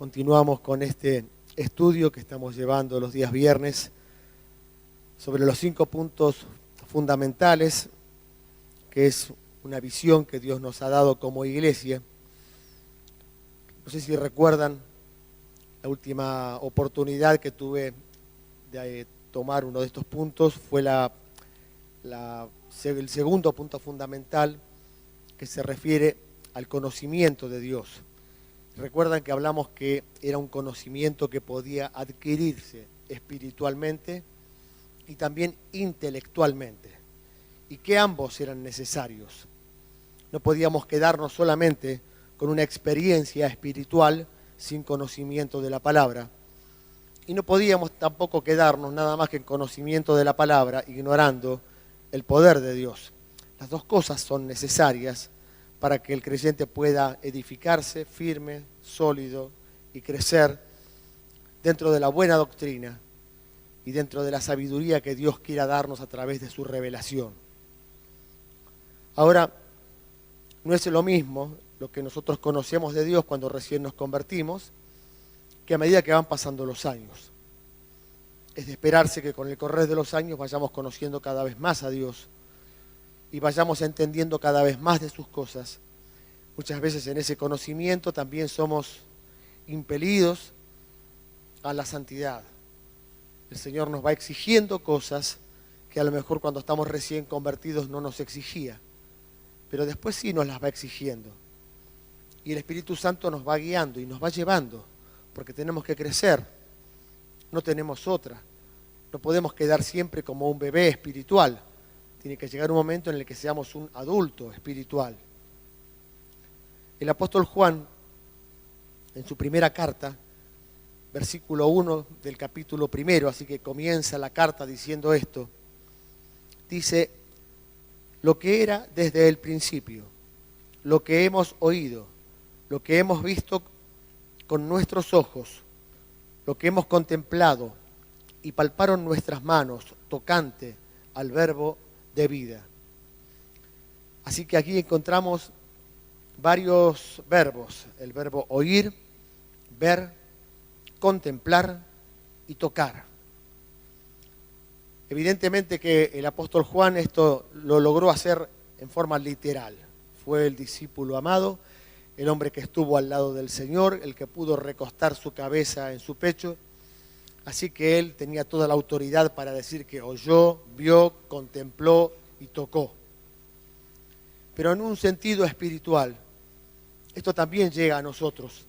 Continuamos con este estudio que estamos llevando los días viernes sobre los 5 puntos fundamentales, que es una visión que Dios nos ha dado como iglesia. No sé si recuerdan la última oportunidad que tuve de tomar uno de estos puntos, fue el segundo punto fundamental, que se refiere al conocimiento de Dios. Recuerdan que hablamos que era un conocimiento que podía adquirirse espiritualmente y también intelectualmente, y que ambos eran necesarios. No podíamos quedarnos solamente con una experiencia espiritual sin conocimiento de la palabra, y no podíamos tampoco quedarnos nada más que en conocimiento de la palabra, ignorando el poder de Dios. Las dos cosas son necesarias para que el creyente pueda edificarse firme, sólido y crecer dentro de la buena doctrina y dentro de la sabiduría que Dios quiera darnos a través de su revelación. Ahora, no es lo mismo lo que nosotros conocemos de Dios cuando recién nos convertimos, que a medida que van pasando los años. Es de esperarse que con el correr de los años vayamos conociendo cada vez más a Dios y vayamos entendiendo cada vez más de sus cosas. Muchas veces en ese conocimiento también somos impelidos a la santidad. El Señor nos va exigiendo cosas que a lo mejor cuando estamos recién convertidos no nos exigía, pero después sí nos las va exigiendo. Y el Espíritu Santo nos va guiando y nos va llevando, porque tenemos que crecer, no tenemos otra. No podemos quedar siempre como un bebé espiritual. Tiene que llegar un momento en el que seamos un adulto espiritual. El apóstol Juan, en su primera carta, versículo 1 del capítulo 1, así que comienza la carta diciendo esto, dice: lo que era desde el principio, lo que hemos oído, lo que hemos visto con nuestros ojos, lo que hemos contemplado y palparon nuestras manos tocante al verbo de vida. Así que aquí encontramos varios verbos: el verbo oír, ver, contemplar y tocar. Evidentemente que el apóstol Juan esto lo logró hacer en forma literal. Fue el discípulo amado, el hombre que estuvo al lado del Señor, el que pudo recostar su cabeza en su pecho. Así que él tenía toda la autoridad para decir que oyó, vio, contempló y tocó. Pero en un sentido espiritual, esto también llega a nosotros.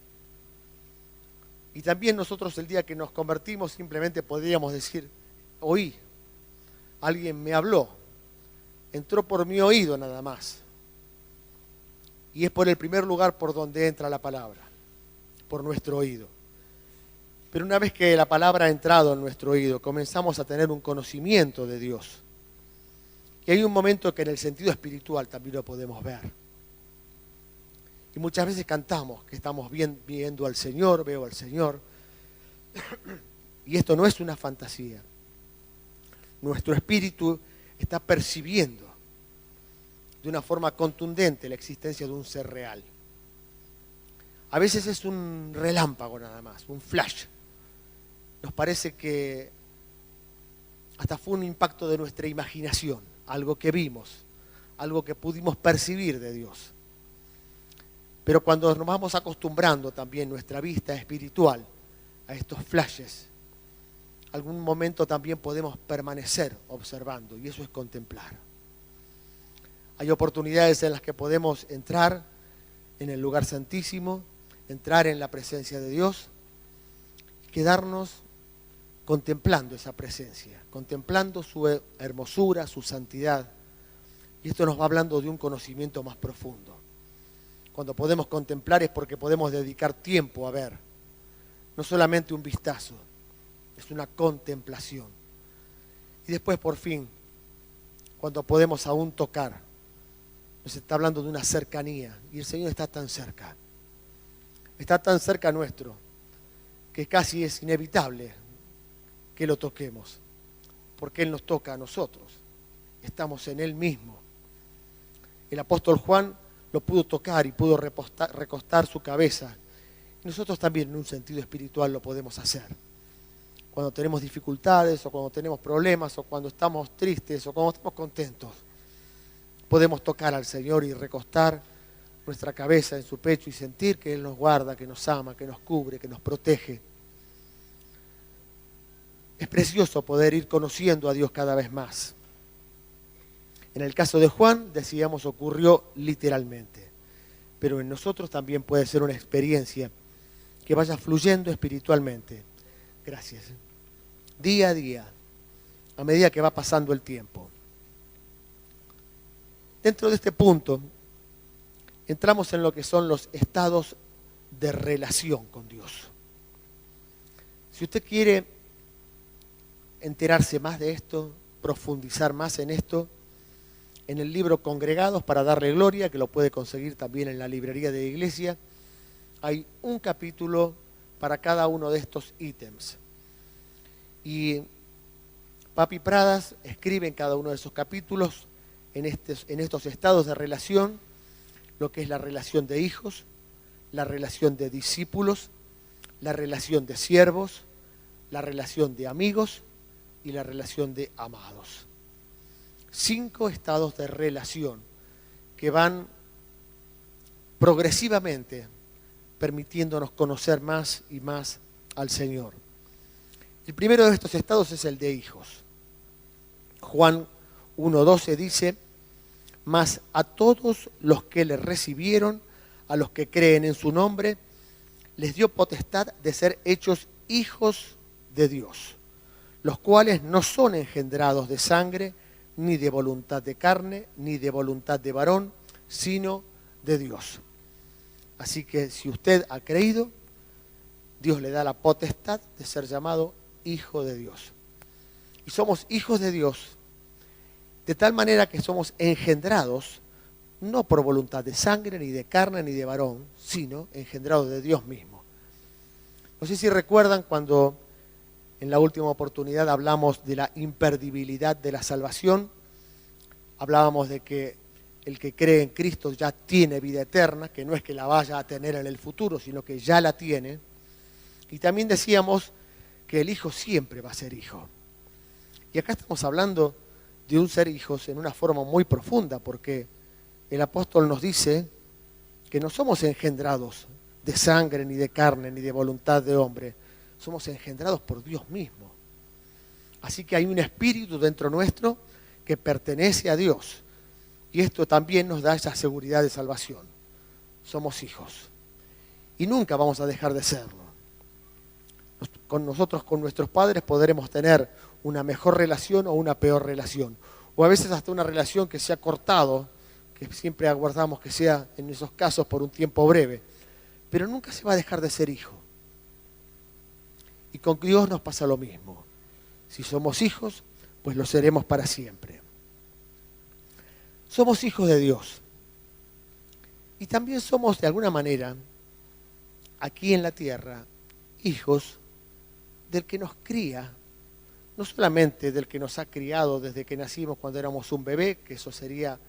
Y también nosotros el día que nos convertimos simplemente podríamos decir: oí, alguien me habló, entró por mi oído nada más. Y es por el primer lugar por donde entra la palabra, por nuestro oído. Pero una vez que la palabra ha entrado en nuestro oído, comenzamos a tener un conocimiento de Dios. Y hay un momento que en el sentido espiritual también lo podemos ver. Y muchas veces cantamos que estamos viendo al Señor, veo al Señor. Y esto no es una fantasía. Nuestro espíritu está percibiendo de una forma contundente la existencia de un ser real. A veces es un relámpago nada más, un flash. Nos parece que hasta fue un impacto de nuestra imaginación, algo que vimos, algo que pudimos percibir de Dios. Pero cuando nos vamos acostumbrando también nuestra vista espiritual a estos flashes, algún momento también podemos permanecer observando, y eso es contemplar. Hay oportunidades en las que podemos entrar en el lugar santísimo, entrar en la presencia de Dios, quedarnos contemplando esa presencia, contemplando su hermosura, su santidad. Y esto nos va hablando de un conocimiento más profundo. Cuando podemos contemplar es porque podemos dedicar tiempo a ver, no solamente un vistazo, es una contemplación. Y después, por fin, cuando podemos aún tocar, nos está hablando de una cercanía, y el Señor está tan cerca nuestro, que casi es inevitable que lo toquemos, porque Él nos toca a nosotros, estamos en Él mismo. El apóstol Juan lo pudo tocar y pudo recostar su cabeza nosotros también en un sentido espiritual lo podemos hacer. Cuando tenemos dificultades, o cuando tenemos problemas, o cuando estamos tristes, o cuando estamos contentos, podemos tocar al Señor y recostar nuestra cabeza en su pecho y sentir que Él nos guarda, que nos ama, que nos cubre, que nos protege. Es precioso poder ir conociendo a Dios cada vez más. En el caso de Juan, decíamos, ocurrió literalmente. Pero en nosotros también puede ser una experiencia que vaya fluyendo espiritualmente. Gracias. Día a día, a medida que va pasando el tiempo. Dentro de este punto, entramos en lo que son los estados de relación con Dios. Si usted quiere enterarse más de esto, profundizar más en esto, en el libro Congregados para darle gloria, que lo puede conseguir también en la librería de la iglesia, hay un capítulo para cada uno de estos ítems. Y Papi Pradas escribe en cada uno de esos capítulos, en estos estados de relación, lo que es la relación de hijos, la relación de discípulos, la relación de siervos, la relación de amigos y la relación de amados. 5 estados de relación que van progresivamente permitiéndonos conocer más y más al Señor. El primero de estos estados es el de hijos. Juan 1:12 dice: mas a todos los que le recibieron, a los que creen en su nombre, les dio potestad de ser hechos hijos de Dios, los cuales no son engendrados de sangre, ni de voluntad de carne, ni de voluntad de varón, sino de Dios. Así que si usted ha creído, Dios le da la potestad de ser llamado hijo de Dios. Y somos hijos de Dios de tal manera que somos engendrados, no por voluntad de sangre, ni de carne, ni de varón, sino engendrados de Dios mismo. No sé si recuerdan cuando en la última oportunidad hablamos de la imperdibilidad de la salvación. Hablábamos de que el que cree en Cristo ya tiene vida eterna, que no es que la vaya a tener en el futuro, sino que ya la tiene. Y también decíamos que el hijo siempre va a ser hijo. Y acá estamos hablando de un ser hijos en una forma muy profunda, porque el apóstol nos dice que no somos engendrados de sangre, ni de carne, ni de voluntad de hombre. Somos engendrados por Dios mismo. Así que hay un espíritu dentro nuestro que pertenece a Dios. Y esto también nos da esa seguridad de salvación. Somos hijos. Y nunca vamos a dejar de serlo. Con nosotros, con nuestros padres, podremos tener una mejor relación o una peor relación. O a veces hasta una relación que se ha cortado, que siempre aguardamos que sea en esos casos por un tiempo breve. Pero nunca se va a dejar de ser hijo. Y con Dios nos pasa lo mismo. Si somos hijos, pues lo seremos para siempre. Somos hijos de Dios. Y también somos, de alguna manera, aquí en la tierra, hijos del que nos cría. No solamente del que nos ha criado desde que nacimos cuando éramos un bebé, que eso sería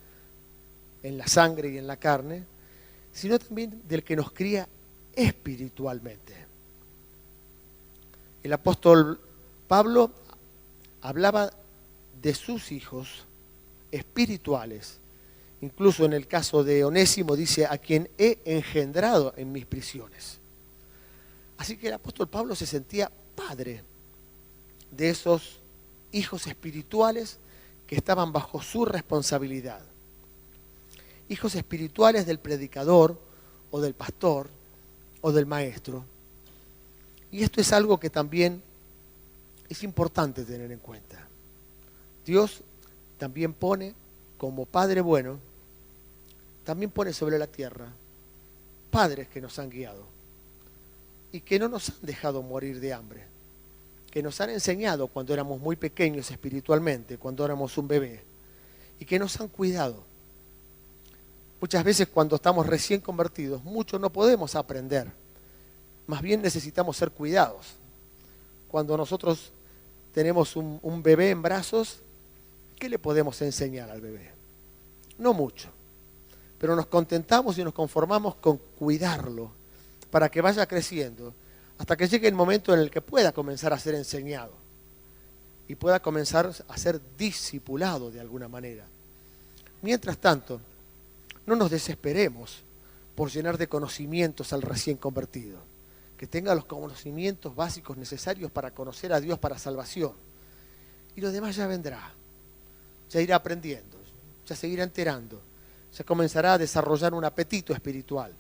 en la sangre y en la carne, sino también del que nos cría espiritualmente. El apóstol Pablo hablaba de sus hijos espirituales. Incluso en el caso de Onésimo dice: a quien he engendrado en mis prisiones. Así que el apóstol Pablo se sentía padre de esos hijos espirituales que estaban bajo su responsabilidad. Hijos espirituales del predicador o del pastor o del maestro. Y esto es algo que también es importante tener en cuenta. Dios también pone, como Padre bueno, también pone sobre la tierra padres que nos han guiado y que no nos han dejado morir de hambre, que nos han enseñado cuando éramos muy pequeños espiritualmente, cuando éramos un bebé, y que nos han cuidado. Muchas veces cuando estamos recién convertidos, mucho no podemos aprender. Más bien necesitamos ser cuidados. Cuando nosotros tenemos un bebé en brazos, ¿qué le podemos enseñar al bebé? No mucho. Pero nos contentamos y nos conformamos con cuidarlo, para que vaya creciendo, hasta que llegue el momento en el que pueda comenzar a ser enseñado y pueda comenzar a ser discipulado de alguna manera. Mientras tanto, no nos desesperemos por llenar de conocimientos al recién convertido, que tenga los conocimientos básicos necesarios para conocer a Dios para salvación. Y lo demás ya vendrá, ya irá aprendiendo, ya se irá enterando, ya comenzará a desarrollar un apetito espiritual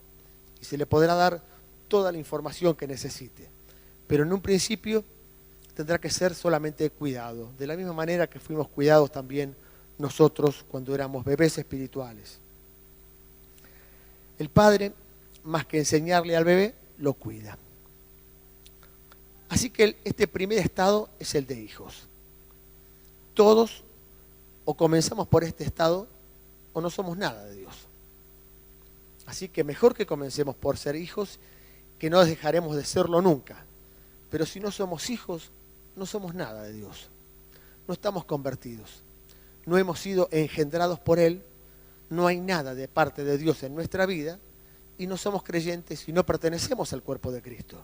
y se le podrá dar toda la información que necesite. Pero en un principio tendrá que ser solamente cuidado, de la misma manera que fuimos cuidados también nosotros cuando éramos bebés espirituales. El padre, más que enseñarle al bebé, lo cuida. Así que este primer estado es el de hijos. Todos o comenzamos por este estado o no somos nada de Dios. Así que mejor que comencemos por ser hijos, que no dejaremos de serlo nunca. Pero si no somos hijos, no somos nada de Dios. No estamos convertidos. No hemos sido engendrados por Él. No hay nada de parte de Dios en nuestra vida y no somos creyentes y no pertenecemos al cuerpo de Cristo.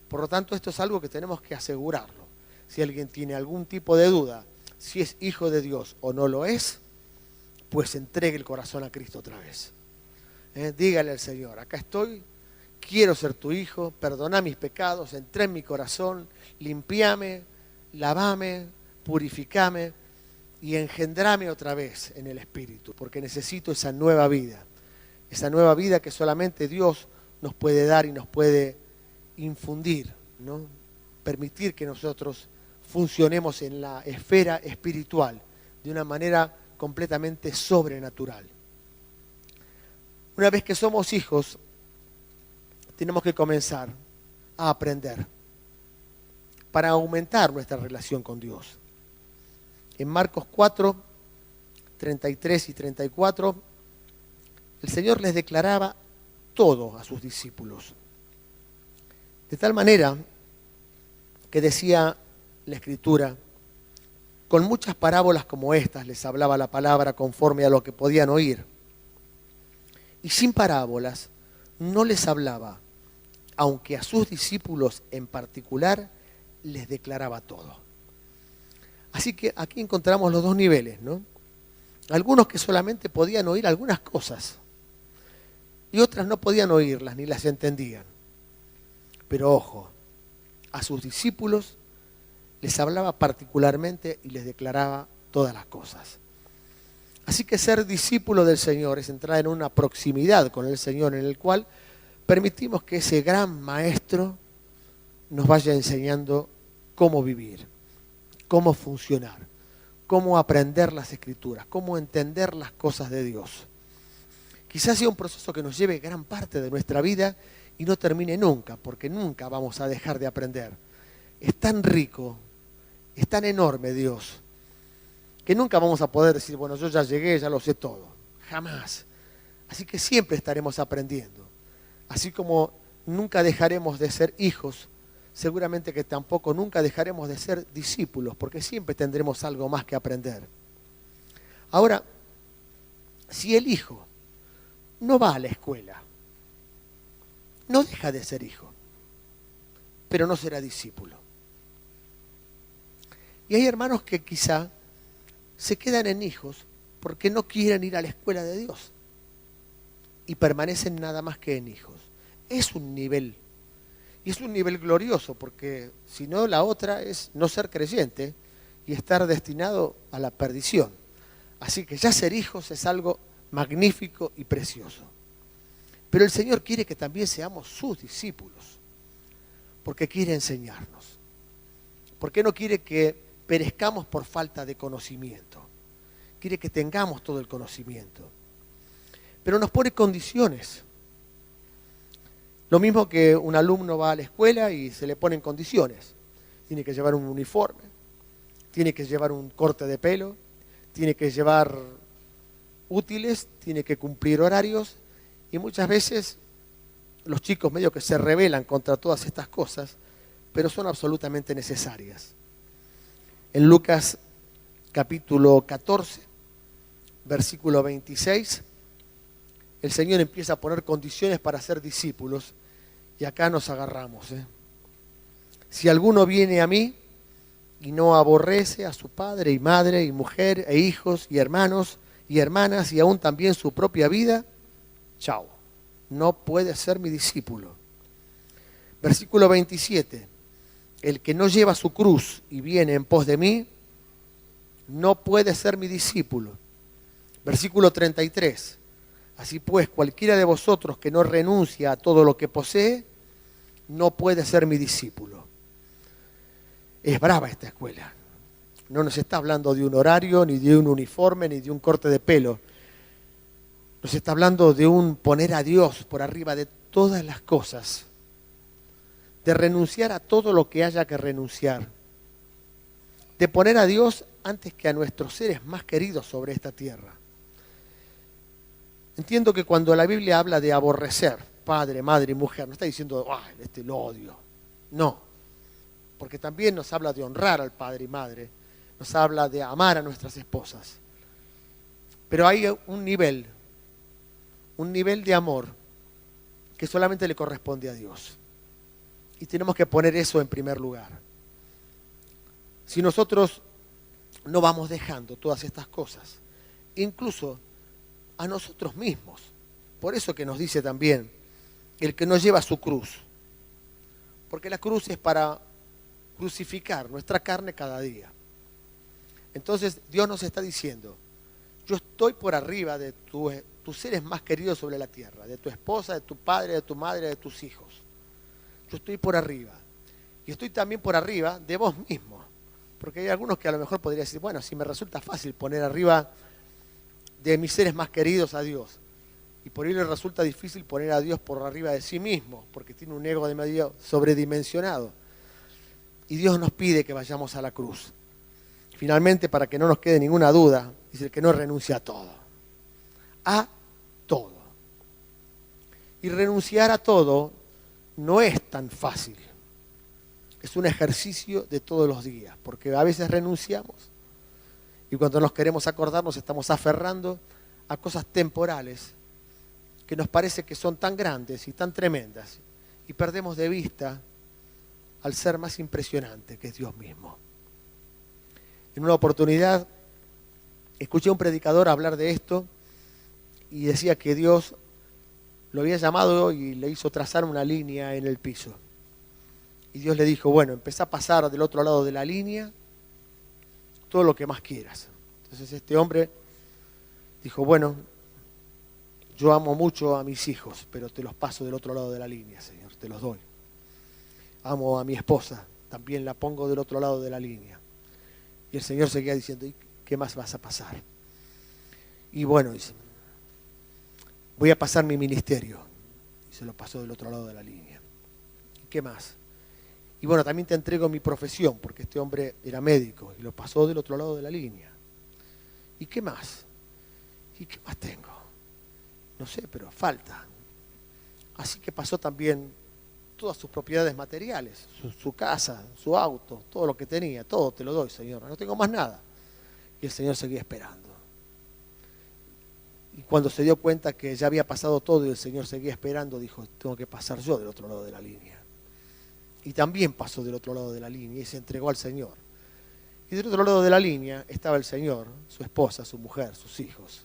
Por lo tanto, esto es algo que tenemos que asegurarlo. Si alguien tiene algún tipo de duda, si es hijo de Dios o no lo es, pues entregue el corazón a Cristo otra vez. Dígale al Señor, acá estoy, quiero ser tu hijo, perdona mis pecados, entré en mi corazón, limpiame, lavame, purificame y engendrame otra vez en el Espíritu, porque necesito esa nueva vida que solamente Dios nos puede dar y nos puede infundir, ¿no? Permitir que nosotros funcionemos en la esfera espiritual de una manera completamente sobrenatural. Una vez que somos hijos, tenemos que comenzar a aprender para aumentar nuestra relación con Dios. En Marcos 4, 33 y 34, el Señor les declaraba todo a sus discípulos. De tal manera que decía la Escritura, con muchas parábolas como estas les hablaba la palabra conforme a lo que podían oír. Y sin parábolas no les hablaba, aunque a sus discípulos en particular les declaraba todo. Así que aquí encontramos los dos niveles, ¿no? Algunos que solamente podían oír algunas cosas y otras no podían oírlas ni las entendían. Pero ojo, a sus discípulos les hablaba particularmente y les declaraba todas las cosas. Así que ser discípulo del Señor es entrar en una proximidad con el Señor en el cual permitimos que ese gran maestro nos vaya enseñando cómo vivir, cómo funcionar, cómo aprender las Escrituras, cómo entender las cosas de Dios. Quizás sea un proceso que nos lleve gran parte de nuestra vida y no termine nunca, porque nunca vamos a dejar de aprender. Es tan rico, es tan enorme Dios, que nunca vamos a poder decir, bueno, yo ya llegué, ya lo sé todo. Jamás. Así que siempre estaremos aprendiendo. Así como nunca dejaremos de ser hijos, seguramente que tampoco nunca dejaremos de ser discípulos, porque siempre tendremos algo más que aprender. Ahora, si el hijo no va a la escuela, no deja de ser hijo, pero no será discípulo. Y hay hermanos que quizá se quedan en hijos porque no quieren ir a la escuela de Dios y permanecen nada más que en hijos. Es un nivel, y es un nivel glorioso, porque si no, la otra es no ser creyente y estar destinado a la perdición. Así que ya ser hijos es algo magnífico y precioso. Pero el Señor quiere que también seamos sus discípulos, porque quiere enseñarnos. Porque no quiere que perezcamos por falta de conocimiento. Quiere que tengamos todo el conocimiento. Pero nos pone condiciones. Lo mismo que un alumno va a la escuela y se le ponen condiciones. Tiene que llevar un uniforme, tiene que llevar un corte de pelo, tiene que llevar útiles, tiene que cumplir horarios, y muchas veces los chicos medio que se rebelan contra todas estas cosas, pero son absolutamente necesarias. En Lucas capítulo 14, versículo 26, el Señor empieza a poner condiciones para ser discípulos Y acá nos agarramos. Si alguno viene a mí y no aborrece a su padre y madre y mujer e hijos y hermanos y hermanas y aún también su propia vida, chao, no puede ser mi discípulo. Versículo 27. El que no lleva su cruz y viene en pos de mí, no puede ser mi discípulo. Versículo 33. Así pues, cualquiera de vosotros que no renuncia a todo lo que posee, no puede ser mi discípulo. Es brava esta escuela. No nos está hablando de un horario, ni de un uniforme, ni de un corte de pelo. Nos está hablando de un poner a Dios por arriba de todas las cosas. De renunciar a todo lo que haya que renunciar. De poner a Dios antes que a nuestros seres más queridos sobre esta tierra. Entiendo que cuando la Biblia habla de aborrecer, padre, madre y mujer, no está diciendo, lo odio. No, porque también nos habla de honrar al padre y madre, nos habla de amar a nuestras esposas. Pero hay un nivel de amor que solamente le corresponde a Dios. Y tenemos que poner eso en primer lugar. Si nosotros no vamos dejando todas estas cosas, incluso a nosotros mismos. Por eso que nos dice también, el que no lleva su cruz. Porque la cruz es para crucificar nuestra carne cada día. Entonces Dios nos está diciendo, yo estoy por arriba de tus seres más queridos sobre la tierra, de tu esposa, de tu padre, de tu madre, de tus hijos. Yo estoy por arriba. Y estoy también por arriba de vos mismo. Porque hay algunos que a lo mejor podrían decir, bueno, si me resulta fácil poner arriba de mis seres más queridos a Dios. Y por ello le resulta difícil poner a Dios por arriba de sí mismo, porque tiene un ego de medio sobredimensionado. Y Dios nos pide que vayamos a la cruz. Finalmente, para que no nos quede ninguna duda, dice el que no renuncia a todo. A todo. Y renunciar a todo no es tan fácil. Es un ejercicio de todos los días, porque a veces renunciamos y cuando nos queremos acordar nos estamos aferrando a cosas temporales que nos parece que son tan grandes y tan tremendas y perdemos de vista al ser más impresionante que es Dios mismo. En una oportunidad escuché a un predicador hablar de esto y decía que Dios lo había llamado y le hizo trazar una línea en el piso. Y Dios le dijo, bueno, empezá a pasar del otro lado de la línea todo lo que más quieras. Entonces este hombre dijo, bueno, yo amo mucho a mis hijos, pero te los paso del otro lado de la línea, Señor, te los doy. Amo a mi esposa, también la pongo del otro lado de la línea. Y el Señor seguía diciendo, ¿y qué más vas a pasar? Y bueno, dice, voy a pasar mi ministerio. Y se lo pasó del otro lado de la línea. ¿Y qué más? Y bueno, también te entrego mi profesión, porque este hombre era médico y lo pasó del otro lado de la línea. ¿Y qué más? ¿Y qué más tengo? No sé, pero falta. Así que pasó también todas sus propiedades materiales, su casa, su auto, todo lo que tenía, todo te lo doy, Señor, no tengo más nada. Y el Señor seguía esperando. Y cuando se dio cuenta que ya había pasado todo y el Señor seguía esperando, dijo, tengo que pasar yo del otro lado de la línea. Y también pasó del otro lado de la línea y se entregó al Señor. Y del otro lado de la línea estaba el Señor, su esposa, su mujer, sus hijos,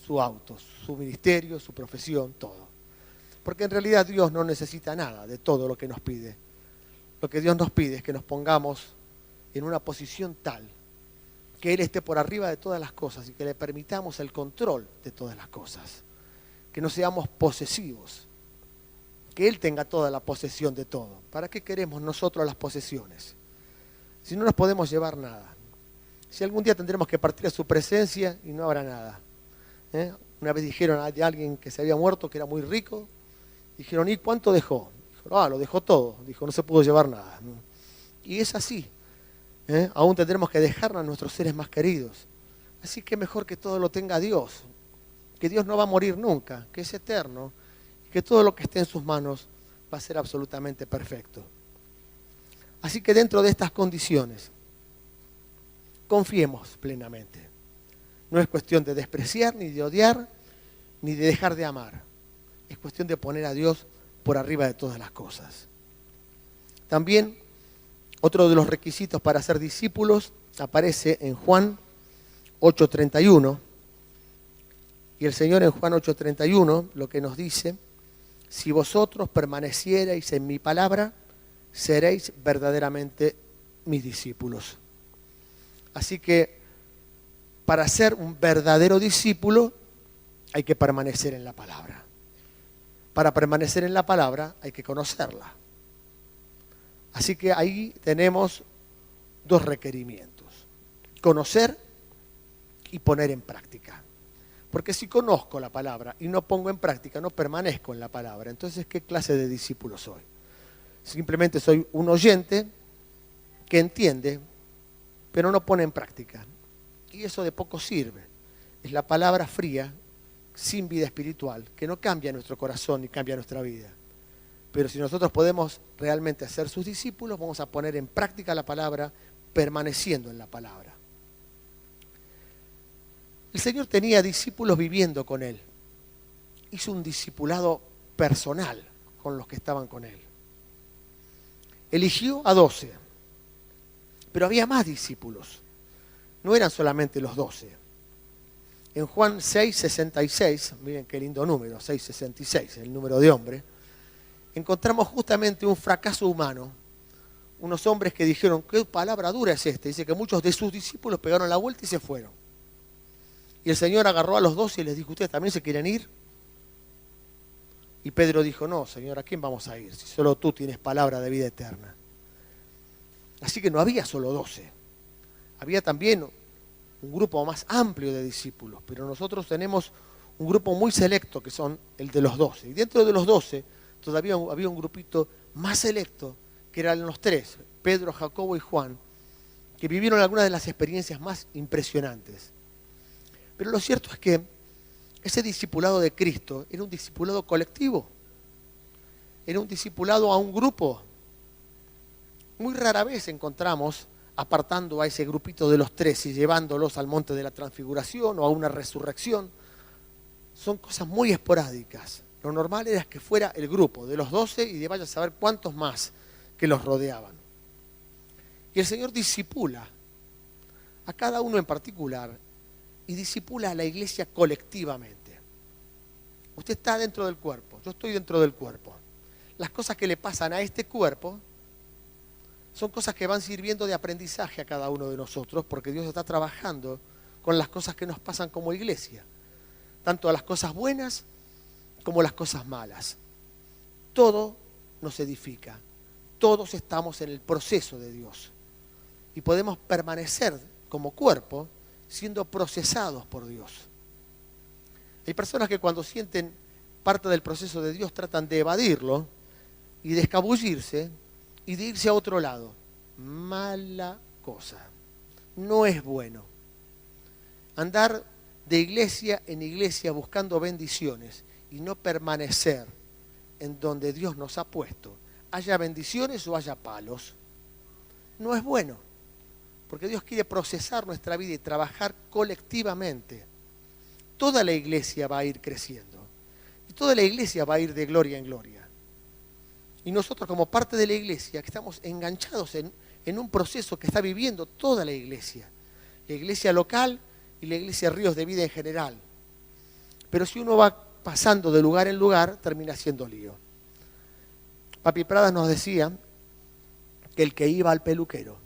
su auto, su ministerio, su profesión, todo. Porque en realidad Dios no necesita nada de todo lo que nos pide. Lo que Dios nos pide es que nos pongamos en una posición tal que Él esté por arriba de todas las cosas y que le permitamos el control de todas las cosas. Que no seamos posesivos. Que Él tenga toda la posesión de todo. ¿Para qué queremos nosotros las posesiones? Si no nos podemos llevar nada. Si algún día tendremos que partir a su presencia y no habrá nada. Una vez dijeron de alguien que se había muerto, que era muy rico. Dijeron, ¿y cuánto dejó? Dijo, lo dejó todo. Dijo, no se pudo llevar nada. Y es así. Aún tendremos que dejarnos a nuestros seres más queridos. Así que mejor que todo lo tenga Dios. Que Dios no va a morir nunca, que es eterno. Que todo lo que esté en sus manos va a ser absolutamente perfecto. Así que dentro de estas condiciones, confiemos plenamente. No es cuestión de despreciar, ni de odiar, ni de dejar de amar. Es cuestión de poner a Dios por arriba de todas las cosas. También otro de los requisitos para ser discípulos aparece en Juan 8:31. Y el Señor en Juan 8:31 lo que nos dice: si vosotros permanecierais en mi palabra, seréis verdaderamente mis discípulos. Así que para ser un verdadero discípulo hay que permanecer en la palabra. Para permanecer en la palabra hay que conocerla. Así que ahí tenemos dos requerimientos: conocer y poner en práctica. Porque si conozco la palabra y no pongo en práctica, no permanezco en la palabra. Entonces, ¿qué clase de discípulo soy? Simplemente soy un oyente que entiende, pero no pone en práctica. Y eso de poco sirve. Es la palabra fría, sin vida espiritual, que no cambia nuestro corazón ni cambia nuestra vida. Pero si nosotros podemos realmente ser sus discípulos, vamos a poner en práctica la palabra, permaneciendo en la palabra. El Señor tenía discípulos viviendo con Él. Hizo un discipulado personal con los que estaban con Él. Eligió a 12, pero había más discípulos. No eran solamente los 12. En Juan 6:66, miren qué lindo número, 6:66, el número de hombre, encontramos justamente un fracaso humano. Unos hombres que dijeron: ¿qué palabra dura es esta? Dice que muchos de sus discípulos pegaron la vuelta y se fueron. Y el Señor agarró a los 12 y les dijo: ¿ustedes también se quieren ir? Y Pedro dijo: no, Señor, ¿a quién vamos a ir? Si solo tú tienes palabra de vida eterna. Así que no había solo 12. Había también un grupo más amplio de discípulos, pero nosotros tenemos un grupo muy selecto que son el de los 12. Y dentro de los 12 todavía había un grupito más selecto que eran los 3, Pedro, Jacobo y Juan, que vivieron algunas de las experiencias más impresionantes. Pero lo cierto es que ese discipulado de Cristo era un discipulado colectivo, era un discipulado a un grupo. Muy rara vez encontramos apartando a ese grupito de los 13 y llevándolos al monte de la transfiguración o a una resurrección. Son cosas muy esporádicas. Lo normal era que fuera el grupo de los 12 y de vaya a saber cuántos más que los rodeaban. Y el Señor discipula a cada uno en particular y discipula a la iglesia colectivamente. Usted está dentro del cuerpo, yo estoy dentro del cuerpo. Las cosas que le pasan a este cuerpo son cosas que van sirviendo de aprendizaje a cada uno de nosotros, porque Dios está trabajando con las cosas que nos pasan como iglesia, tanto a las cosas buenas como las cosas malas. Todo nos edifica, todos estamos en el proceso de Dios y podemos permanecer como cuerpo siendo procesados por Dios. Hay personas que cuando sienten parte del proceso de Dios tratan de evadirlo y de escabullirse y de irse a otro lado. Mala cosa. No es bueno. Andar de iglesia en iglesia buscando bendiciones y no permanecer en donde Dios nos ha puesto, haya bendiciones o haya palos, no es bueno. Porque Dios quiere procesar nuestra vida y trabajar colectivamente. Toda la iglesia va a ir creciendo. Y toda la iglesia va a ir de gloria en gloria. Y nosotros como parte de la iglesia, que estamos enganchados en un proceso que está viviendo toda la iglesia local y la iglesia Ríos de Vida en general. Pero si uno va pasando de lugar en lugar, termina siendo lío. Papi Pradas nos decía que el que iba al peluquero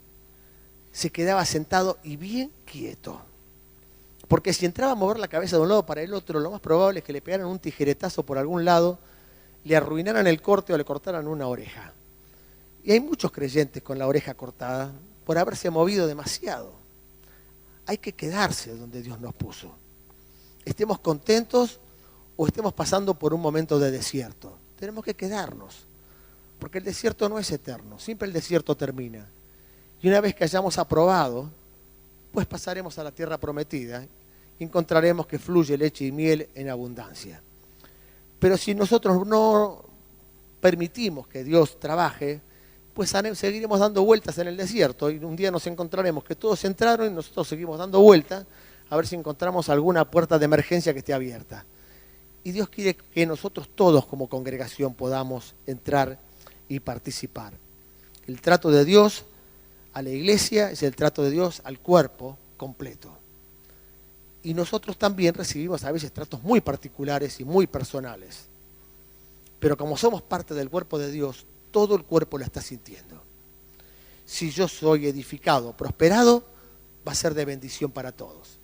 se quedaba sentado y bien quieto. Porque si entraba a mover la cabeza de un lado para el otro, lo más probable es que le pegaran un tijeretazo por algún lado, le arruinaran el corte o le cortaran una oreja. Y hay muchos creyentes con la oreja cortada por haberse movido demasiado. Hay que quedarse donde Dios nos puso. Estemos contentos o estemos pasando por un momento de desierto. Tenemos que quedarnos, porque el desierto no es eterno, siempre el desierto termina. Y una vez que hayamos aprobado, pues pasaremos a la tierra prometida y encontraremos que fluye leche y miel en abundancia. Pero si nosotros no permitimos que Dios trabaje, pues seguiremos dando vueltas en el desierto y un día nos encontraremos que todos entraron y nosotros seguimos dando vueltas a ver si encontramos alguna puerta de emergencia que esté abierta. Y Dios quiere que nosotros todos como congregación podamos entrar y participar. El trato de Dios a la iglesia es el trato de Dios al cuerpo completo. Y nosotros también recibimos a veces tratos muy particulares y muy personales. Pero como somos parte del cuerpo de Dios, todo el cuerpo lo está sintiendo. Si yo soy edificado, prosperado, va a ser de bendición para todos.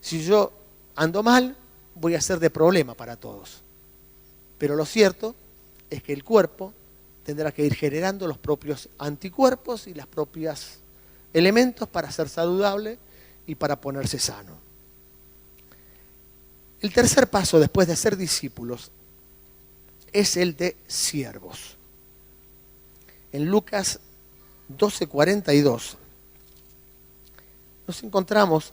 Si yo ando mal, voy a ser de problema para todos. Pero lo cierto es que el cuerpo tendrá que ir generando los propios anticuerpos y los propios elementos para ser saludable y para ponerse sano. El tercer paso después de ser discípulos es el de siervos. En Lucas 12:42 nos encontramos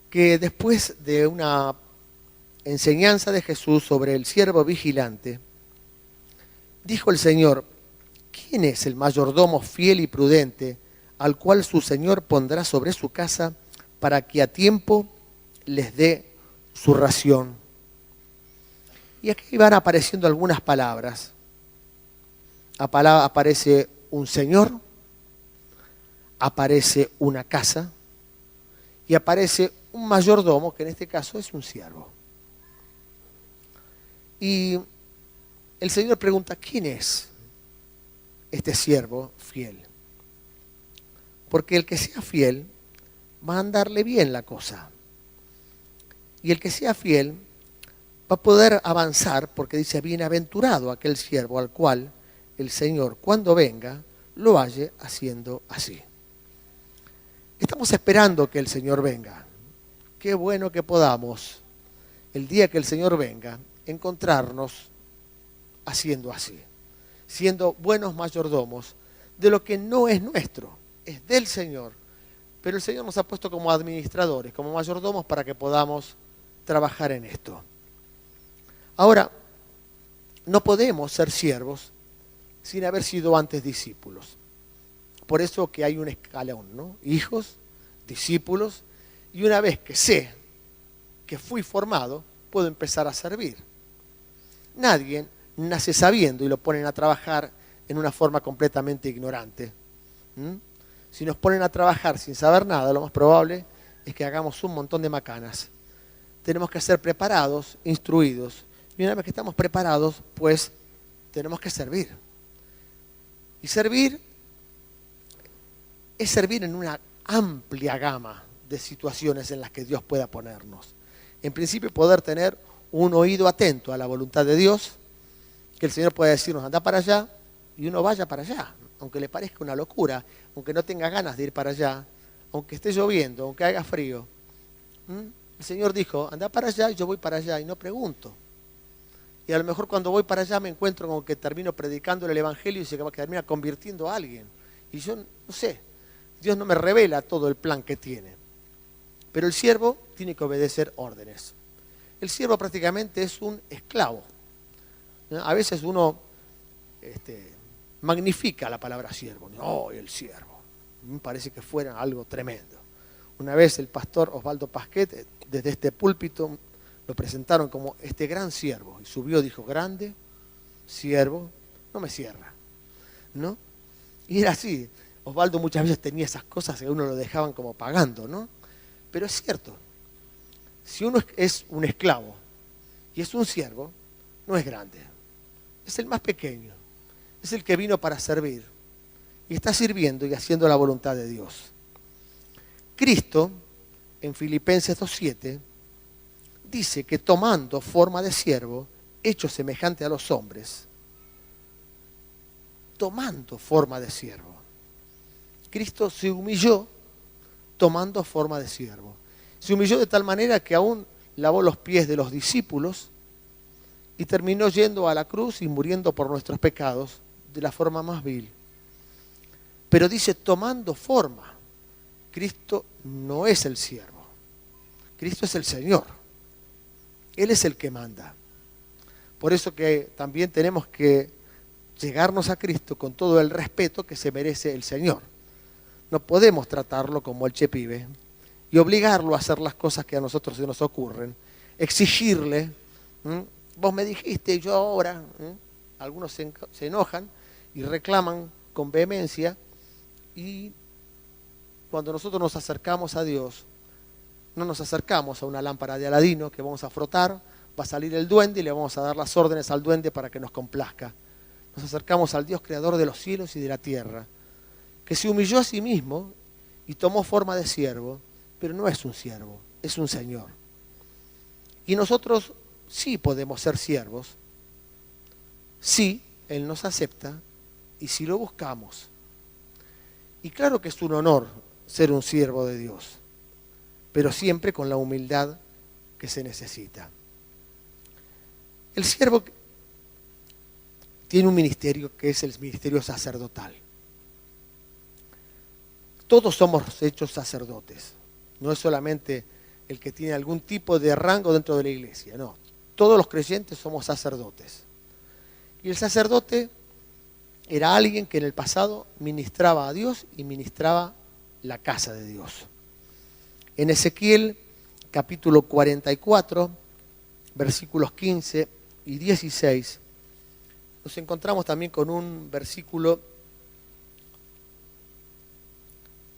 que después de una enseñanza de Jesús sobre el siervo vigilante, dijo el Señor: ¿quién es el mayordomo fiel y prudente al cual su Señor pondrá sobre su casa para que a tiempo les dé su ración? Y aquí van apareciendo algunas palabras. Aparece un señor, aparece una casa y aparece un mayordomo, que en este caso es un siervo. Y el Señor pregunta: ¿quién es este siervo fiel? Porque el que sea fiel va a andarle bien la cosa. Y el que sea fiel va a poder avanzar, porque dice: bienaventurado aquel siervo al cual el Señor, cuando venga, lo halle haciendo así. Estamos esperando que el Señor venga. Qué bueno que podamos, el día que el Señor venga, encontrarnos haciendo así, siendo buenos mayordomos de lo que no es nuestro, es del Señor. Pero el Señor nos ha puesto como administradores, como mayordomos, para que podamos trabajar en esto. Ahora, no podemos ser siervos sin haber sido antes discípulos. Por eso que hay un escalón, ¿no? Hijos, discípulos, y una vez que sé que fui formado, puedo empezar a servir. Nadie nace sabiendo y lo ponen a trabajar en una forma completamente ignorante. Si nos ponen a trabajar sin saber nada, lo más probable es que hagamos un montón de macanas. Tenemos que ser preparados, instruidos, y una vez que estamos preparados, pues tenemos que servir. Y servir es servir en una amplia gama de situaciones en las que Dios pueda ponernos. En principio, poder tener un oído atento a la voluntad de Dios, que el Señor pueda decirnos: anda para allá, y uno vaya para allá, aunque le parezca una locura, aunque no tenga ganas de ir para allá, aunque esté lloviendo, aunque haga frío. El Señor dijo: anda para allá, y yo voy para allá, y no pregunto. Y a lo mejor cuando voy para allá me encuentro con que termino predicando el Evangelio y se termina convirtiendo a alguien. Y yo no sé, Dios no me revela todo el plan que tiene. Pero el siervo tiene que obedecer órdenes. El siervo prácticamente es un esclavo. A veces uno magnifica la palabra siervo. No, el siervo. Me parece que fuera algo tremendo. Una vez el pastor Osvaldo Pasquet, desde este púlpito, lo presentaron como este gran siervo. Y subió y dijo: grande, siervo, no me cierra, ¿no? Y era así. Osvaldo muchas veces tenía esas cosas que a uno lo dejaban como pagando, ¿no? Pero es cierto. Si uno es un esclavo y es un siervo, no es grande. Es el más pequeño. Es el que vino para servir. Y está sirviendo y haciendo la voluntad de Dios. Cristo, en Filipenses 2:7, dice que tomando forma de siervo, hecho semejante a los hombres, tomando forma de siervo, Cristo se humilló tomando forma de siervo. Se humilló de tal manera que aún lavó los pies de los discípulos y terminó yendo a la cruz y muriendo por nuestros pecados de la forma más vil. Pero dice tomando forma. Cristo no es el siervo. Cristo es el Señor. Él es el que manda. Por eso que también tenemos que llegarnos a Cristo con todo el respeto que se merece el Señor. No podemos tratarlo como el chepibe y obligarlo a hacer las cosas que a nosotros se nos ocurren. exigirle. Vos me dijiste, yo ahora. Algunos se enojan y reclaman con vehemencia, y cuando nosotros nos acercamos a Dios, no nos acercamos a una lámpara de Aladino que vamos a frotar, va a salir el duende y le vamos a dar las órdenes al duende para que nos complazca. Nos acercamos al Dios creador de los cielos y de la tierra, que se humilló a sí mismo y tomó forma de siervo, pero no es un siervo, es un Señor. Y nosotros sí podemos ser siervos, sí, Él nos acepta y si lo buscamos. Y claro que es un honor ser un siervo de Dios, pero siempre con la humildad que se necesita. El siervo tiene un ministerio que es el ministerio sacerdotal. Todos somos hechos sacerdotes. No es solamente el que tiene algún tipo de rango dentro de la iglesia, no. Todos los creyentes somos sacerdotes. Y el sacerdote era alguien que en el pasado ministraba a Dios y ministraba la casa de Dios. En Ezequiel capítulo 44, versículos 15 y 16, nos encontramos también con un versículo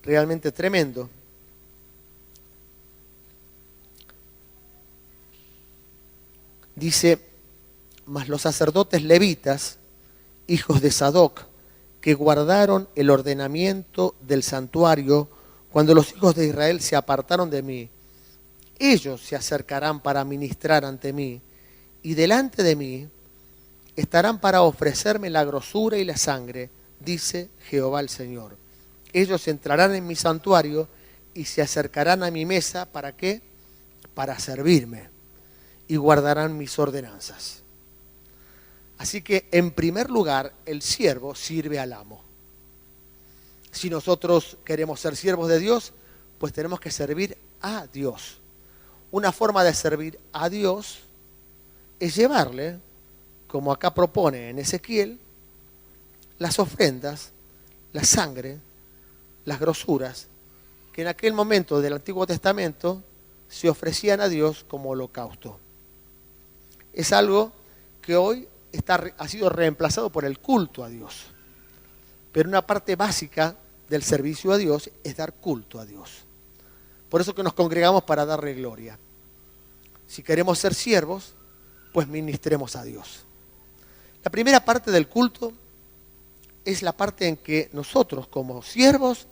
realmente tremendo. Dice: mas los sacerdotes levitas, hijos de Sadoc, que guardaron el ordenamiento del santuario cuando los hijos de Israel se apartaron de mí, ellos se acercarán para ministrar ante mí, y delante de mí estarán para ofrecerme la grosura y la sangre, dice Jehová el Señor. Ellos entrarán en mi santuario y se acercarán a mi mesa, ¿para qué? Para servirme, y guardarán mis ordenanzas. Así que, en primer lugar, el siervo sirve al amo. Si nosotros queremos ser siervos de Dios, pues tenemos que servir a Dios. Una forma de servir a Dios es llevarle, como acá propone en Ezequiel, las ofrendas, la sangre, las grosuras, que en aquel momento del Antiguo Testamento se ofrecían a Dios como holocausto. Es algo que hoy ha sido reemplazado por el culto a Dios. Pero una parte básica del servicio a Dios es dar culto a Dios. Por eso que nos congregamos para darle gloria. Si queremos ser siervos, pues ministremos a Dios. La primera parte del culto es la parte en que nosotros como siervos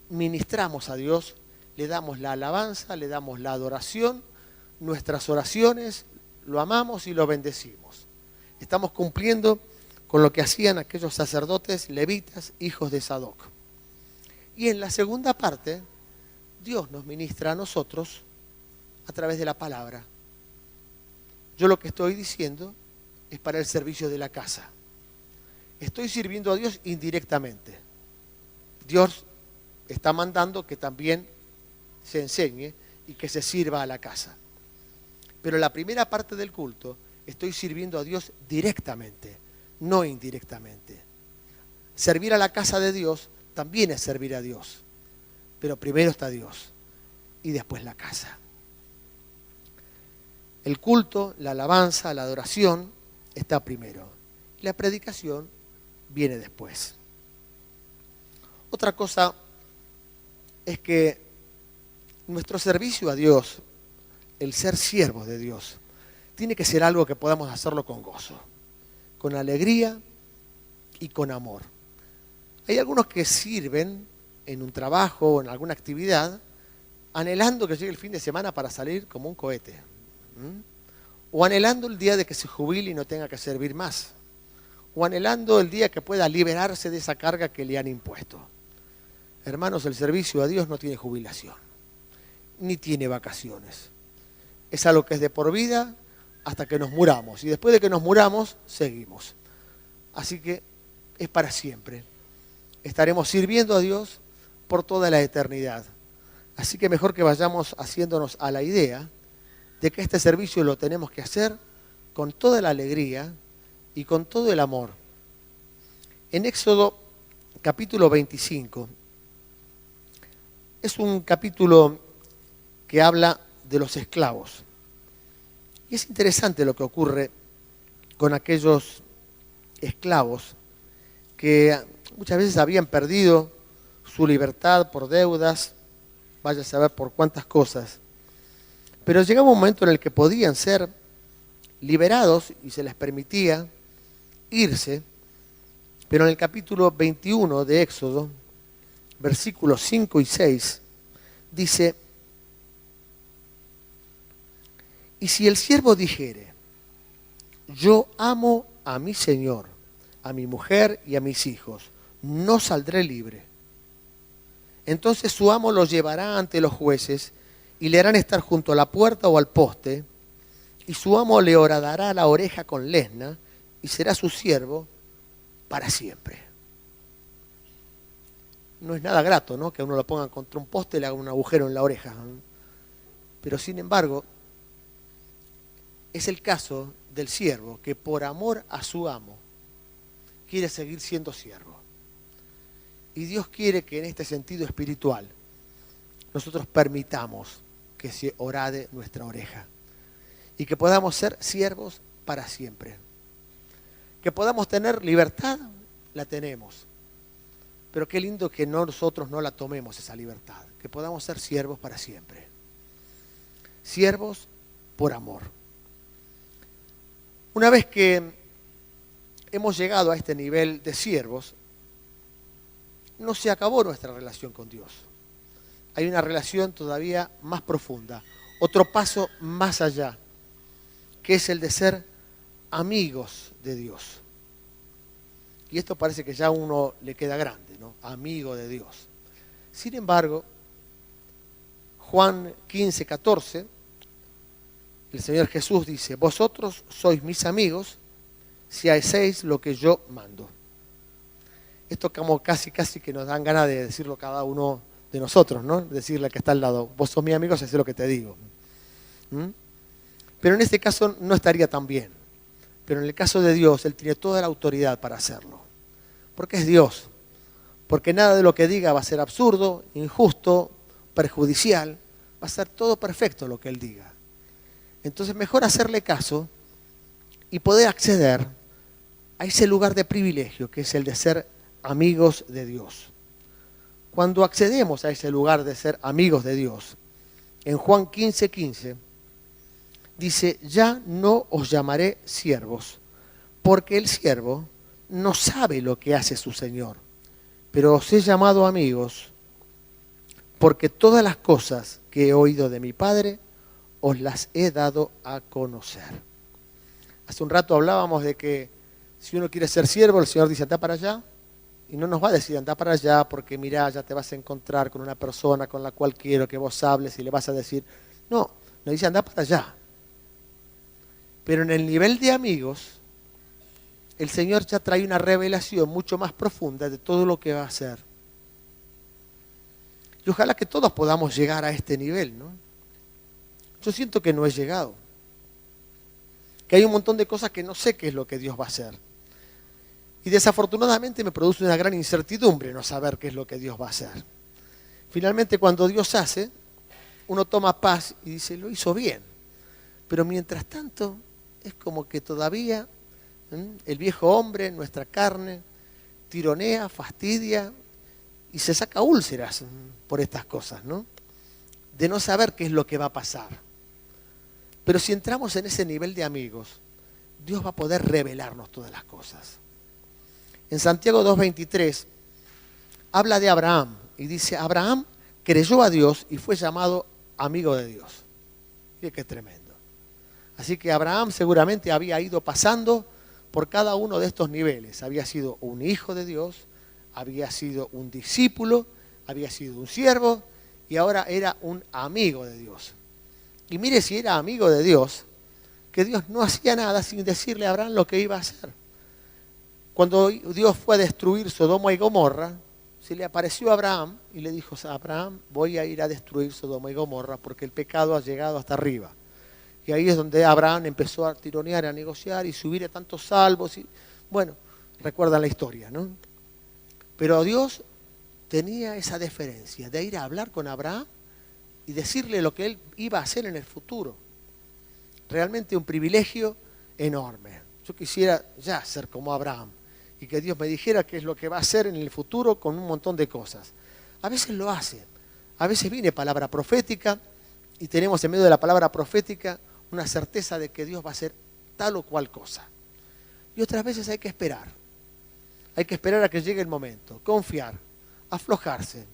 ministramos a Dios, le damos la alabanza, le damos la adoración, nuestras oraciones, lo amamos y lo bendecimos. Estamos cumpliendo con lo que hacían aquellos sacerdotes levitas, hijos de Sadoc. Y en la segunda parte, Dios nos ministra a nosotros a través de la palabra. Yo lo que estoy diciendo es para el servicio de la casa. Estoy sirviendo a Dios indirectamente. Dios está mandando que también se enseñe y que se sirva a la casa. Pero la primera parte del culto estoy sirviendo a Dios directamente, no indirectamente. Servir a la casa de Dios también es servir a Dios, pero primero está Dios y después la casa. El culto, la alabanza, la adoración está primero. La predicación viene después. Otra cosa es que nuestro servicio a Dios, el ser siervos de Dios, tiene que ser algo que podamos hacerlo con gozo, con alegría y con amor. Hay algunos que sirven en un trabajo o en alguna actividad anhelando que llegue el fin de semana para salir como un cohete. O anhelando el día de que se jubile y no tenga que servir más. O anhelando el día que pueda liberarse de esa carga que le han impuesto. Hermanos, el servicio a Dios no tiene jubilación, ni tiene vacaciones. Es algo que es de por vida hasta que nos muramos. Y después de que nos muramos, seguimos. Así que es para siempre. Estaremos sirviendo a Dios por toda la eternidad. Así que mejor que vayamos haciéndonos a la idea de que este servicio lo tenemos que hacer con toda la alegría y con todo el amor. En Éxodo capítulo 25, es un capítulo que habla de los esclavos. Y es interesante lo que ocurre con aquellos esclavos que muchas veces habían perdido su libertad por deudas, vaya a saber por cuántas cosas. Pero llegaba un momento en el que podían ser liberados y se les permitía irse. Pero en el capítulo 21 de Éxodo, versículos 5 y 6, dice: y si el siervo dijere, yo amo a mi señor, a mi mujer y a mis hijos, no saldré libre. Entonces su amo lo llevará ante los jueces y le harán estar junto a la puerta o al poste, y su amo le horadará la oreja con lesna y será su siervo para siempre. No es nada grato, ¿no?, que a uno lo pongan contra un poste y le hagan un agujero en la oreja. Pero sin embargo, es el caso del siervo que por amor a su amo quiere seguir siendo siervo. Y Dios quiere que en este sentido espiritual nosotros permitamos que se horade nuestra oreja y que podamos ser siervos para siempre. Que podamos tener libertad, la tenemos. Pero qué lindo que nosotros no la tomemos esa libertad. Que podamos ser siervos para siempre. Siervos por amor. Una vez que hemos llegado a este nivel de siervos, no se acabó nuestra relación con Dios. Hay una relación todavía más profunda, otro paso más allá, que es el de ser amigos de Dios. Y esto parece que ya a uno le queda grande, ¿no? Amigo de Dios. Sin embargo, Juan 15, 14, el Señor Jesús dice: vosotros sois mis amigos si hacéis lo que yo mando. Esto como casi que nos dan ganas de decirlo cada uno de nosotros, ¿no? Decirle al que está al lado: vos sos mi amigo si hacés lo que te digo. Pero en este caso no estaría tan bien. Pero en el caso de Dios, Él tiene toda la autoridad para hacerlo. Porque es Dios. Porque nada de lo que diga va a ser absurdo, injusto, perjudicial. Va a ser todo perfecto lo que Él diga. Entonces mejor hacerle caso y poder acceder a ese lugar de privilegio que es el de ser amigos de Dios. Cuando accedemos a ese lugar de ser amigos de Dios, en Juan 15, 15, dice: ya no os llamaré siervos, porque el siervo no sabe lo que hace su Señor, pero os he llamado amigos, porque todas las cosas que he oído de mi Padre os las he dado a conocer. Hace un rato hablábamos de que si uno quiere ser siervo, el Señor dice: anda para allá, y no nos va a decir anda para allá porque mirá, ya te vas a encontrar con una persona con la cual quiero que vos hables y le vas a decir. No, nos dice anda para allá. Pero en el nivel de amigos, el Señor ya trae una revelación mucho más profunda de todo lo que va a hacer. Y ojalá que todos podamos llegar a este nivel, ¿no? Yo siento que no he llegado. Que hay un montón de cosas que no sé qué es lo que Dios va a hacer. Y desafortunadamente me produce una gran incertidumbre no saber qué es lo que Dios va a hacer. Finalmente, cuando Dios hace, uno toma paz y dice: lo hizo bien. Pero mientras tanto, es como que todavía el viejo hombre, nuestra carne, tironea, fastidia y se saca úlceras por estas cosas, ¿no? De no saber qué es lo que va a pasar. Pero si entramos en ese nivel de amigos, Dios va a poder revelarnos todas las cosas. En Santiago 2:23 habla de Abraham y dice: Abraham creyó a Dios y fue llamado amigo de Dios. Fíjate qué tremendo. Así que Abraham seguramente había ido pasando por cada uno de estos niveles. Había sido un hijo de Dios, había sido un discípulo, había sido un siervo y ahora era un amigo de Dios. Y mire, si era amigo de Dios, que Dios no hacía nada sin decirle a Abraham lo que iba a hacer. Cuando Dios fue a destruir Sodoma y Gomorra, se le apareció a Abraham y le dijo: Abraham, voy a ir a destruir Sodoma y Gomorra porque el pecado ha llegado hasta arriba. Y ahí es donde Abraham empezó a tironear, a negociar y subir a tantos salvos. Y, bueno, recuerdan la historia, ¿no? Pero Dios tenía esa deferencia de ir a hablar con Abraham y decirle lo que él iba a hacer en el futuro. realmente un privilegio enorme. Yo quisiera ya ser como Abraham y que Dios me dijera qué es lo que va a hacer en el futuro con un montón de cosas. A veces lo hace, a veces viene palabra profética y tenemos en medio de la palabra profética una certeza de que Dios va a hacer tal o cual cosa. Y otras veces hay que esperar a que llegue el momento, confiar, aflojarse.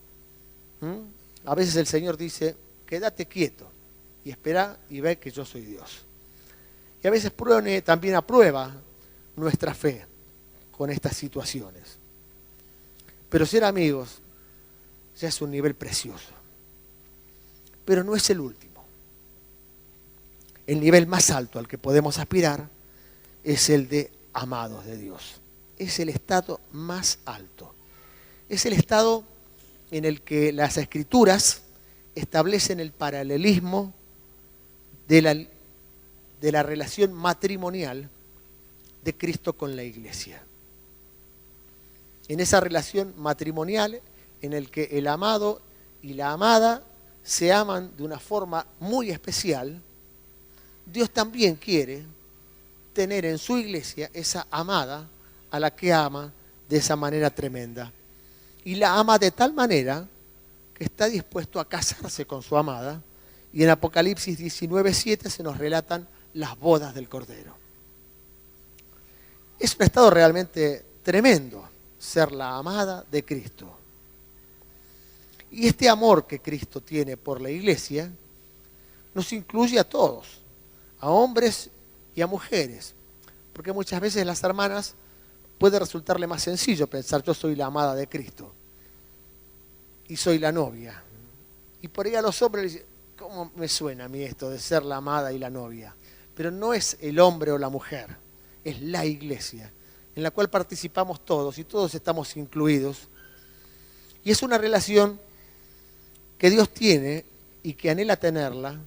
A veces el Señor dice, quédate quieto y espera y ve que yo soy Dios. Y a veces también aprueba nuestra fe con estas situaciones. Pero ser amigos ya es un nivel precioso. Pero no es el último. El nivel más alto al que podemos aspirar es el de amados de Dios. Es el estado más alto. Es el estado en el que las Escrituras establecen el paralelismo de la relación matrimonial de Cristo con la iglesia. En esa relación matrimonial en el que el amado y la amada se aman de una forma muy especial, Dios también quiere tener en su iglesia esa amada a la que ama de esa manera tremenda. Y la ama de tal manera que está dispuesto a casarse con su amada. Y en Apocalipsis 19:7 se nos relatan las bodas del Cordero. Es un estado realmente tremendo ser la amada de Cristo. Y este amor que Cristo tiene por la iglesia nos incluye a todos, a hombres y a mujeres. Porque muchas veces a las hermanas puede resultarle más sencillo pensar, yo soy la amada de Cristo y soy la novia. Y por ahí a los hombres les dicen, ¿cómo me suena a mí esto de ser la amada y la novia? Pero no es el hombre o la mujer, es la iglesia, en la cual participamos todos y todos estamos incluidos. Y es una relación que Dios tiene y que anhela tenerla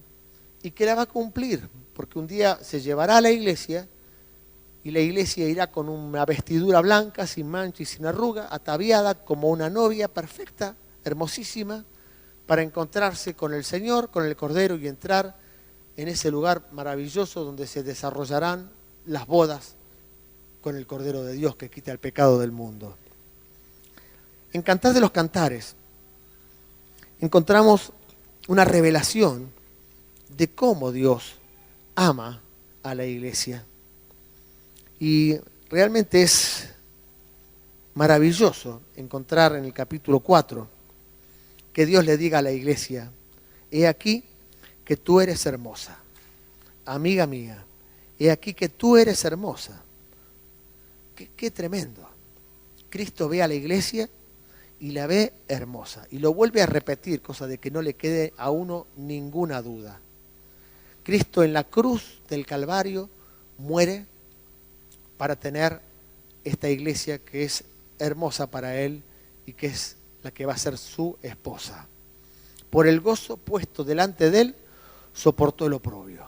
y que la va a cumplir, porque un día se llevará a la iglesia y la iglesia irá con una vestidura blanca, sin mancha y sin arruga, ataviada como una novia perfecta, hermosísima, para encontrarse con el Señor, con el Cordero y entrar en ese lugar maravilloso donde se desarrollarán las bodas con el Cordero de Dios que quita el pecado del mundo. En Cantar de los Cantares encontramos una revelación de cómo Dios ama a la iglesia. Y realmente es maravilloso encontrar en el capítulo 4 que Dios le diga a la iglesia, he aquí que tú eres hermosa, amiga mía, he aquí que tú eres hermosa. Qué tremendo. Cristo ve a la iglesia y la ve hermosa. Y lo vuelve a repetir, cosa de que no le quede a uno ninguna duda. Cristo en la cruz del Calvario muere para tener esta iglesia que es hermosa para Él y que es la que va a ser su esposa. Por el gozo puesto delante de Él, soportó el oprobio.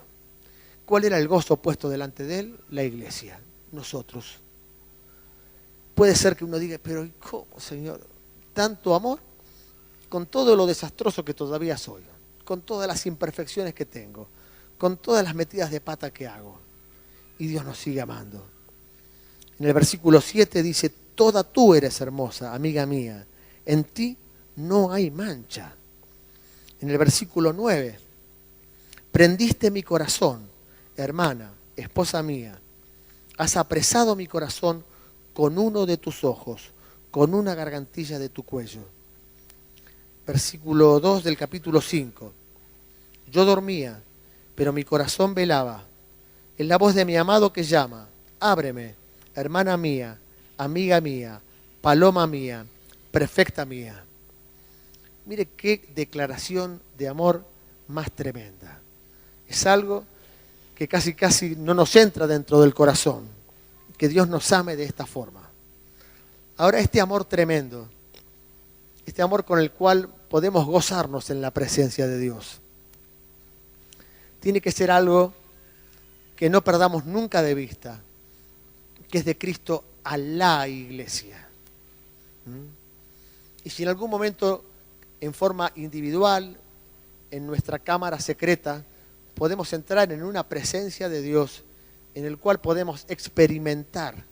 ¿Cuál era el gozo puesto delante de Él? La iglesia, nosotros. Puede ser que uno diga, pero ¿cómo, Señor? Tanto amor, con todo lo desastroso que todavía soy, con todas las imperfecciones que tengo, con todas las metidas de pata que hago. Y Dios nos sigue amando. En el versículo 7 dice, toda tú eres hermosa, amiga mía, en ti no hay mancha. En el versículo 9, prendiste mi corazón, hermana, esposa mía, has apresado mi corazón con uno de tus ojos, con una gargantilla de tu cuello. Versículo 2 del capítulo 5. Yo dormía, pero mi corazón velaba. Es la voz de mi amado que llama. Ábreme, hermana mía, amiga mía, paloma mía, perfecta mía. Mire qué declaración de amor más tremenda. Es algo que casi no nos entra dentro del corazón, que Dios nos ame de esta forma. Ahora este amor tremendo, este amor con el cual podemos gozarnos en la presencia de Dios, tiene que ser algo que no perdamos nunca de vista, que es de Cristo a la iglesia. Y si en algún momento, en forma individual, en nuestra cámara secreta, podemos entrar en una presencia de Dios en el cual podemos experimentar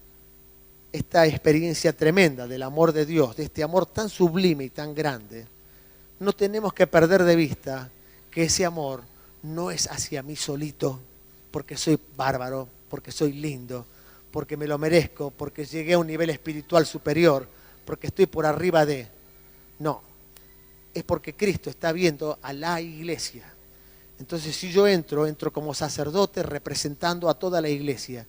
esta experiencia tremenda del amor de Dios, de este amor tan sublime y tan grande. No tenemos que perder de vista que ese amor no es hacia mí solito, porque soy bárbaro, porque soy lindo, porque me lo merezco, porque llegué a un nivel espiritual superior, porque estoy por arriba de... No, es porque Cristo está viendo a la iglesia. Entonces, si yo entro como sacerdote representando a toda la iglesia.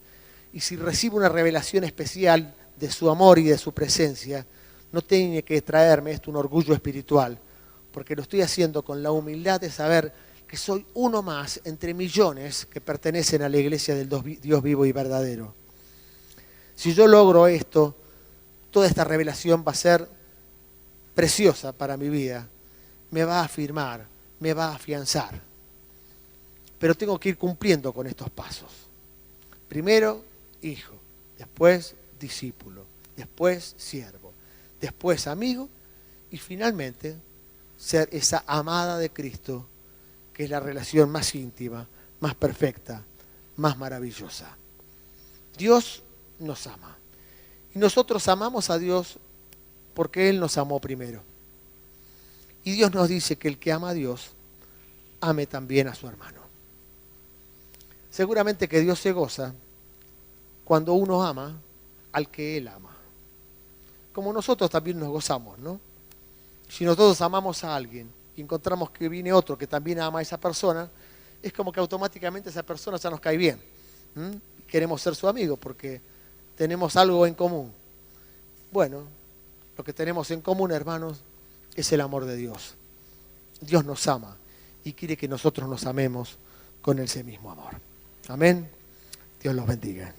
Y si recibo una revelación especial de su amor y de su presencia, no tiene que traerme esto un orgullo espiritual, porque lo estoy haciendo con la humildad de saber que soy uno más entre millones que pertenecen a la iglesia del Dios vivo y verdadero. Si yo logro esto, toda esta revelación va a ser preciosa para mi vida, me va a afirmar, me va a afianzar. Pero tengo que ir cumpliendo con estos pasos. Primero, hijo, después discípulo, después siervo, después amigo y finalmente ser esa amada de Cristo, que es la relación más íntima, más perfecta, más maravillosa. Dios nos ama. Y nosotros amamos a Dios porque Él nos amó primero. Y Dios nos dice que el que ama a Dios, ame también a su hermano. Seguramente que Dios se goza cuando uno ama al que Él ama. Como nosotros también nos gozamos, ¿no? Si nosotros amamos a alguien y encontramos que viene otro que también ama a esa persona, es como que automáticamente esa persona ya nos cae bien. Queremos ser su amigo porque tenemos algo en común. Bueno, lo que tenemos en común, hermanos, es el amor de Dios. Dios nos ama y quiere que nosotros nos amemos con ese mismo amor. Amén. Dios los bendiga.